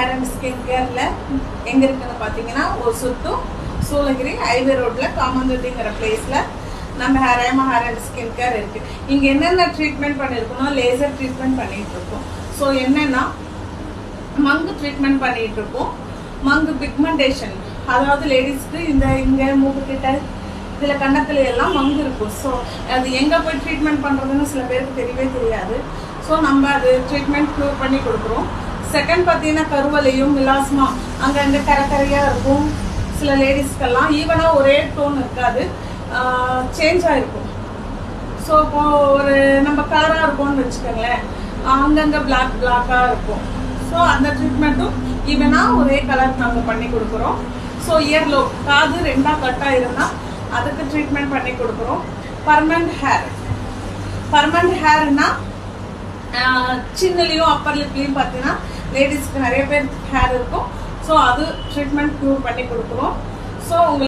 Hair and skin கேர்ல எங்க இருக்குன்னு பாத்தீங்கன்னா ஒசூர் டு சூளகிரி ஹைவே ரோட்ல காமந்தொட்டிங்கிற பிளேஸ்ல நம்ம ஹேரேமா ஹேர் அண்ட் ஸ்கின் கேர் இருக்கு. இங்க என்னென்ன ட்ரீட்மெண்ட் பண்ணிருக்கோம், லேசர் ட்ரீட்மெண்ட் பண்ணிட்டு இருக்கோம். ஸோ என்னன்னா மங்கு ட்ரீட்மெண்ட் பண்ணிட்டு இருக்கோம். மங்கு பிக்மெண்டேஷன், அதாவது லேடிஸ்க்கு இந்த இங்க மூக்கு கிட்ட இதுல கண்ணத்துல எல்லாம் மங்கு இருக்கும். ஸோ அது எங்க போய் ட்ரீட்மெண்ட் பண்றதுன்னு சில பேருக்கு தெரியவே தெரியாது. ஸோ நம்ம அது ட்ரீட்மெண்ட் க்யூர் பண்ணி கொடுக்குறோம். செகண்ட் பார்த்தீங்கன்னா கருவலையும் மிலாஸ்மா அங்கங்க கரையா இருக்கும். சில லேடிஸ்க்கெல்லாம் ஈவனா ஒரே டோன் இருக்காது, சேஞ்ச் ஆயிருக்கும். ஸோ இப்போ ஒரு நம்ம கலரா இருக்கும்னு வச்சுக்கோங்களேன், அங்கங்க பிளாக்கா இருக்கும். ஸோ அந்த ட்ரீட்மெண்ட்டும் ஈவனா ஒரே கலர் நம்ம பண்ணி கொடுக்குறோம். ஸோ இயர்லோ காது ரெண்டா கட்டா இருந்தா அதுக்கு ட்ரீட்மெண்ட் பண்ணி கொடுக்குறோம். பர்மனன்ட் ஹேர்னா சின்னலையும் அப்பர் லிப்லையும் பார்த்தீங்கன்னா லேடிஸ்க்கு நிறைய பேர் ஹேர் இருக்கும். ஸோ அது ட்ரீட்மெண்ட் க்யூர் பண்ணி கொடுக்குறோம். ஸோ உங்களுக்கு